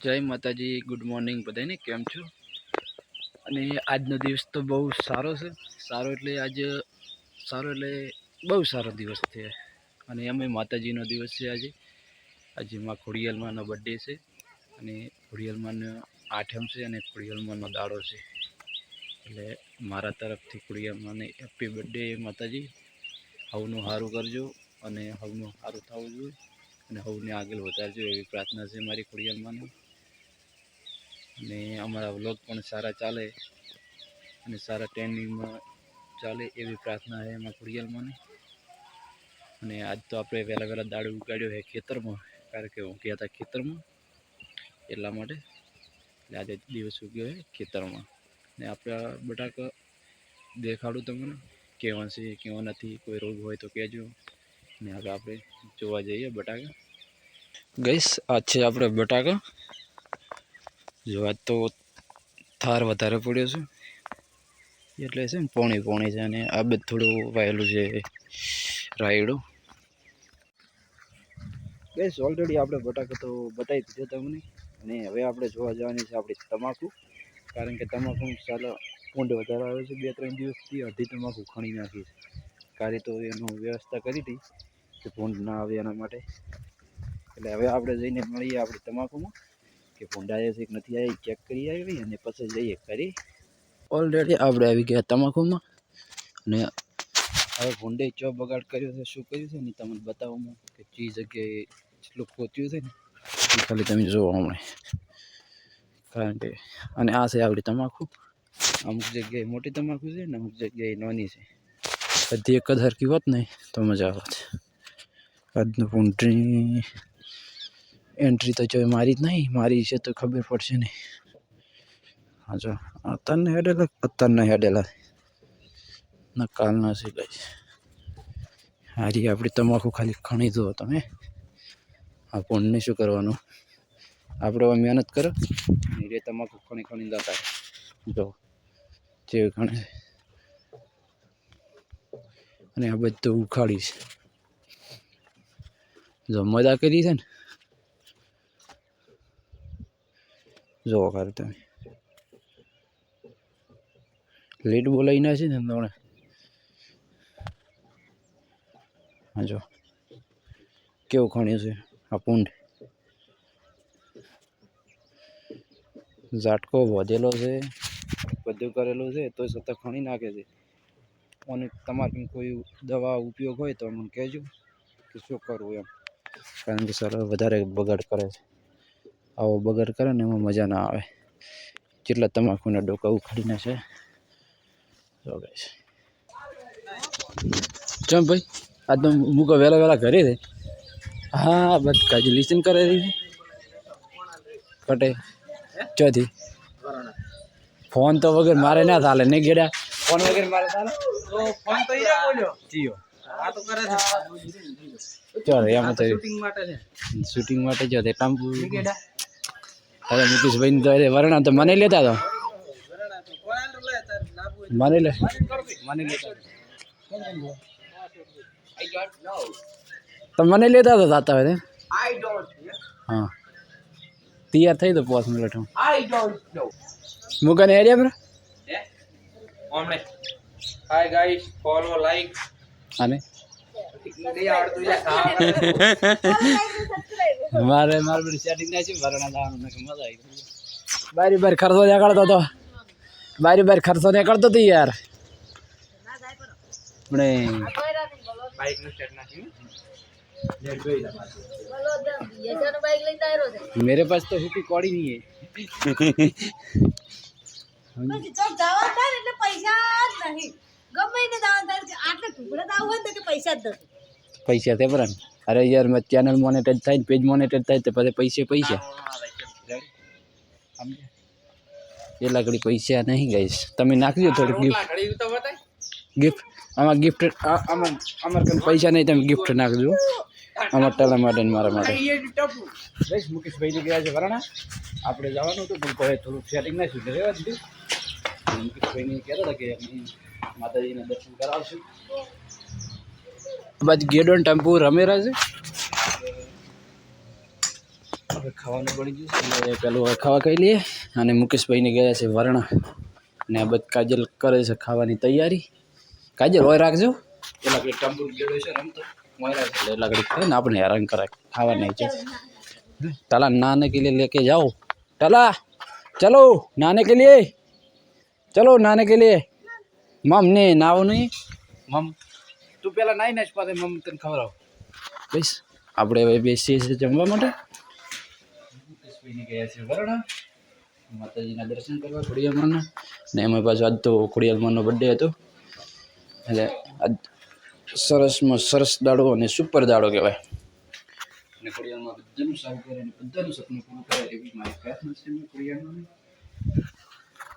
જય માતાજી, good morning બધાને. કેમ છો? અને આજનો દિવસ તો બહુ સારો છે. સારો એટલે બહુ સારો દિવસ છે. અને અમે માતાજીનો દિવસ છે આજે માં ખોડિયાલમાંનો બર્થડે છે. અને ખોડિયાલમાંનો આઠમ છે અને ખોડિયાલમાંનો દાડો છે. એટલે મારા તરફથી ખોડિયાલમાંને હેપી બર્થડે માતાજી. હવનું સારું કરજો અને હવનું સારું થવું જોઈએ અને હવને આગળ વધારજો એવી પ્રાર્થના છે મારી ખોડિયાલમાંને. અને અમારા વ્લોગ પણ સારા ચાલે અને સારા ટ્રેન્ડિંગમાં ચાલે એવી પ્રાર્થના છે એમાં ખોડિયાલમાંને. અને આજ તો આપણે વહેલા દાડો ઉગાડ્યો છે ખેતરમાં, કારણ કે હું ગયા હતા ખેતરમાં એટલા માટે. એટલે આજે દિવસ ઉગ્યો છે ખેતરમાં. ને આપણા બટાકા દેખાડું તમને કેવા છે કેવા નથી. કોઈ રોગ હોય તો કહેજો. ને હવે આપણે જોવા જઈએ બટાકા. ગઈસ આ છે આપણે બટાકા. જો આજ તો થાર વધારે પડ્યો છે એટલે છે ને પોણી છે. અને આ બધું થોડું વાયેલું છે રાયડું. ગઈસ ઓલરેડી આપણે બટાકા તો બતાવી દીધો તમને. અને હવે આપણે જોવા જવાની છે આપણી તમાકુ, કારણ કે તમાકુ ચાલો ઊંડ વધારે આવે છે. 2-3 દિવસથી અડધી તમાકુ ખણી નાખી છે. કાલે તો એનું વ્યવસ્થા કરી હતી કે ભૂંડ ના આવે એના માટે. એટલે હવે આપણે જઈને મળીએ આપણી તમાકુમાં કે ભૂંડ આવ્યા છે કે નથી આવ્યા ચેક કરી આવી અને પછી જઈએ કરી. ઓલરેડી આપણે આવી ગયા તમાકુમાં. અને હવે ભૂંડે ચો બગાડ કર્યો છે, શું કર્યું છે ને તમને બતાવવામાં કે જે જગ્યાએ જેટલું ખોત્યું છે ને એ ખાલી તમે જોવો હમણાં. કારણ કે અને આ છે આપણી તમાકુ. અમુક જગ્યાએ મોટી તમાકુ છે ને અમુક જગ્યાએ નાની છે. બધી એક જ હરખી હોત ને તો મજા આવત. આજનું ભૂંડની એન્ટ્રી તો જો મારી જ નહીં, મારી છે તો ખબર પડશે નહીં. હા જો અત્યારના હેડેલા ના કાલના છે ગાઈસ. હારી આપણી તમાકુ ખાલી ખણી દો તમે. આ ભૂંડને શું કરવાનું, આપણે હવે મહેનત કરો એ તમાકુ ખણી જતા જો જે ઘણે. અને આ બધું ઉખાડીશ જો મજા કરી છે ને. જો ખરે તમે લેટ બોલાવી ના છે ને તમને. હા જો કેવું ખણ્યું છે આ ભૂંડ. ઝાટકો વધેલો છે, બધું કરેલું છે તો છતાં ખણી નાખે છે. અને તમારે કોઈ દવા ઉપયોગ હોય તો મને કહેજો કે શું કરવું એમ. કારણ કે સર વધારે બગાડ કરે છે. આવો બગાડ કરે ને એમાં મજા ના આવે. જેટલા તમાકુના ડોકા ઉખાડીને છે. ચમ ભાઈ આજ તો મૂકો વહેલા ઘરે છે. હા બસ કાજી લિસન કરે છે કટે ચોથી. ફોન તો વગર મારે ના ચાલે નહીં ગેડા. ફોન વગર મારે ચાલે તો ફોન તો ઈરા બોલ્યો જીઓ આ તો કરે છે. ચાલ એમ તો શૂટિંગ માટે છે. શૂટિંગ માટે જ તે ટાંપુ ગેડા. હવે મુકેશભાઈ ને તો વરણા તો મને લેતા તો મને લેતા તો મને લેતા તો જાતા હોય. હા તૈયાર થઈ તો 5 મિનિટ મુકાને એરિયા પર ઓમને. હાય ગાઈસ ફોલો લાઈક અને મારે બધી સેટિંગ ના છે. ભરણા લાવવાનું મજા આવી ગઈ. બારી ખર્ચો નીકળતો તો બારી ખર્ચો નીકળતો તો યાર. આપણે બાઈક નું સેટ નાખ્યું. मेरे पास तो है कौड़ी नहीं है. पैसा थे पर अरे यार मैं चैनल मोनेटाइज था पेज मोनेटाइज था तो पैसे ये लकड़ी पैसा नहीं गाइस તમે નાખજો થોડું गिफ्ट આમાં गिफ्ट અમાર કન પૈસા નહીં તમે गिफ्ट નાખજો અમાર ટાલા માટે ને મારા માટે. ગાઈસ મુકેશભાઈ ને ગયા છે વરાણા. આપણે જવાનું હતું પણ કોઈ થોડું સેટિંગ ના થયું રહેવા દીધું. મુકેશભાઈ ને કહેતા હતા કે માતાજીના દર્શન કરાવશું. બાદ ગેડોન ટેમ્પો રમેરા છે. હવે ખાવાનું બની ગયું છે એટલે પેલું હવે ખાવા ખાઈ લઈએ. અને મુકેશભાઈને ગયા છે વરણા ને આ બધ કાજલ કરે છે ખાવાની તૈયારી. કાજલ હોય રાખજો પેલા આપણે ટંબુ ગેડો છે રમતો હોય રાખજો એટલે ઘડી ખાય ને આપણે હેરાન કરાય ખાવા નહીં છે. ताला नहाने के लिए लेके जाओ ताला चलो नहाने के लिए चलो नहाने के लिए मम ने नाव नहीं मम તું પેલા નાઈ નાખ પાછે મમ તને ખવડાવ બસ. આપણે હવે બેસીએ છીએ જમવા માટે. મુકેશભાઈને ગયા છે વરણા માતાજીના દર્શન કરવા ખોડિયાલમાંના ને એમાં પાછું આજ તો ખોડિયાલમાંનો બર્થડે હતો એટલે આજ સરસમાં સરસ દાડો અને સુપર દાડો કહેવાય. અને ખોડિયાલમાં બધાનું સારું કરે અને બધાનું સપનું પૂરું કરે એવી મારી પ્રાર્થના છે ખોડિયાલમાં.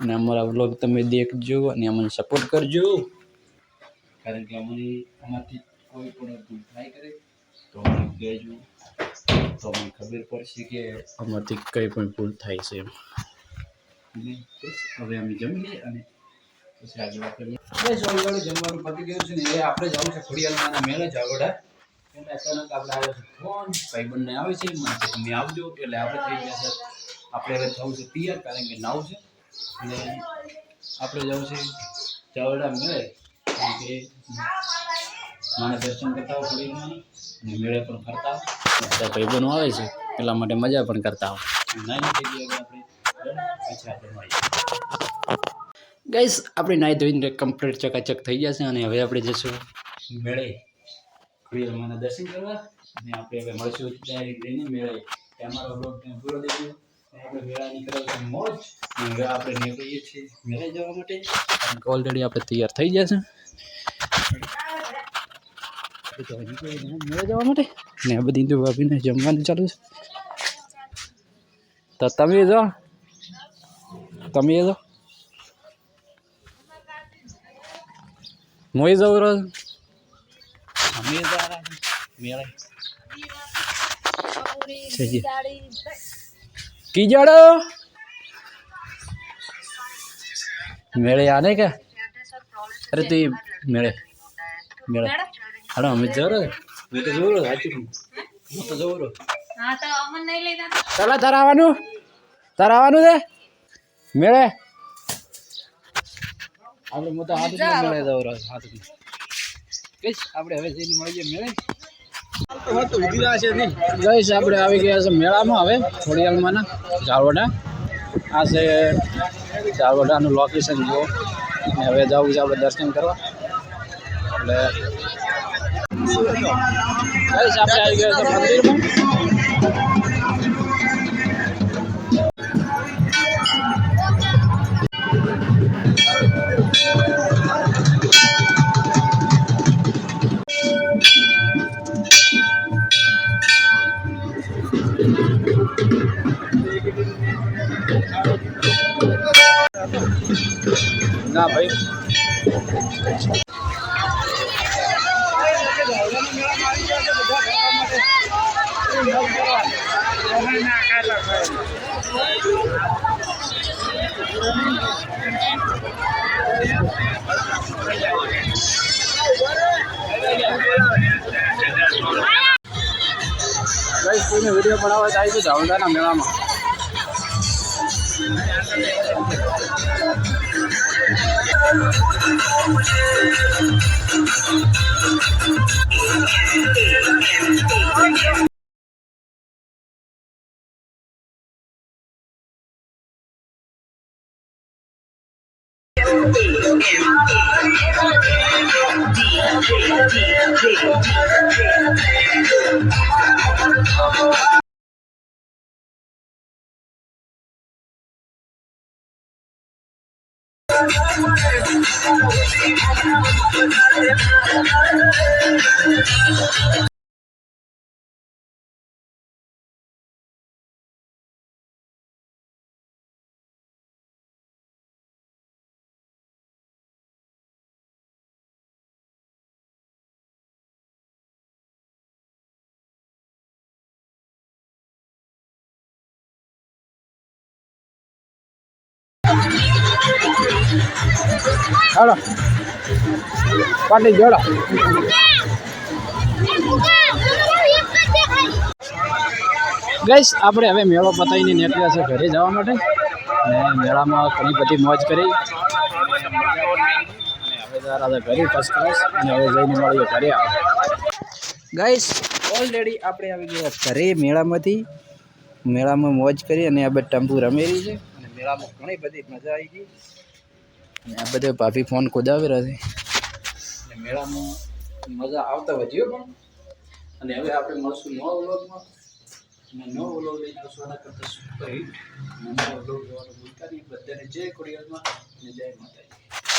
અને અમારા વ્લોગ તમે દેખજો અને અમને સપોર્ટ કરજો કારણ કે અમારાથી કોઈ પણ ભૂલ થાય કરે તો અમને કહેજો તો અમને ખબર પડશે કે અમારાથી કંઈ પણ ભૂલ થાય છે એમ. અને હવે અમે જમી લઈએ અને પછી આગળ વાત કરીએ. બસ ઓલરેડી જમવાનું પતી ગયું છે ને એ આપણે જવું છે ખોડિયાલમાંના મેળે જાવડા. એટલે અચાનક આપણે આવ્યો છે ફોન ભાઈબંધને આવે છે મને તમે આવજો એટલે આપણે થઈ ગયા છે. આપણે હવે થવું છે તૈયાર કારણ કે નાવ છે અને આપણે જવું છે ચાવડા મેળે કારણ કે માને દર્શન કરતા હોય ખોડિયાલમાં અને મેળે પણ ફરતા બધા ભાઈબંધો આવે છે એટલા માટે મજા પણ કરતા હોય. નાની થઈ ગઈ હવે આપણે પછી આપણે મળીએ. ગાઈસ આપણે નાહી ધોઈને કમ્પ્લીટ ચકાચક થઈ ગયા છે અને હવે આપણે જઈશું મેળે ખોડિયાલમાંના દર્શન કરવા અને આપણે હવે મળશું તૈયારી લઈને મેળે. અમારો બ્લોગ પૂરો થઈ ગયો. આપણે મેળાની કરાવી મોજ અને હવે આપણે નીકળીએ છીએ મેળે જવા માટે કારણ કે ઓલરેડી આપણે તૈયાર થઈ ગયા છે મેળે જવા માટે ને આ બધી ઈંદુ ભાભીને જમવાનું ચાલુ છે. તો તમે જો મોઈ જવું રહ્યો અમે મેળે कीजड़ मेरे आने का अरे तो ये मेरे मेरे हेलो अमित जोर मैं तो जोर आज मैं तो जोर हां तो अमन नहीं ले जाता चला तरावानु दे मेरे આપણે મોટા હાથ મેળે જવો હાથ કઈશ આપણે હવે જઈને મળીએ મેળે. ગઈશ આપણે આવી ગયા છે મેળામાં હવે ખોડિયાલમાંના ઝાલવડા. આ છે ઝાલવડાનું લોકેશન જુઓ અને હવે જવું છે આપણે દર્શન કરવા એટલે ગઈશ આપણે આવી ગયા છે મંદિરમાં. ના ભાઈ કોઈને વિડીયો બનાવવા જાય છે ઝાવડાના મેળામાં. हेलो पार्टी जोड़ा ગાઈસ આપણે હવે મેળો પતાવીને નીકળ્યા છે ઘરે જવા માટે અને મેળામાં ઘણી બધી મોજ કરી અને હવે જરા ઘરે ફર્સ્ટ ક્લાસ અને હવે જઈને મળીએ ઘરે આવે ગાઈસ ઓલરેડી આપણે આવી ગયા ઘરે મેળામાંથી મેળામાં મોજ કરી અને આ બધા ટંબુ રમેલી છે અને મેળામાં ઘણી બધી મજા આવી ગઈ અને આ બધો ભાભી ફોન ખોદાવી રહ્યો છે અને મેળામાં મજા આવતા વધ્યો પણ અને હવે આપણે મળશું નવા વ્લોગમાં અને નવો વ્લોગ લઈને આવશું આના કરતાં સુપર હિટ નવો વ્લોગ જોવાનું ભૂલતા નહીં બધાને જય ખોડિયારમાં અને જય માતાજી.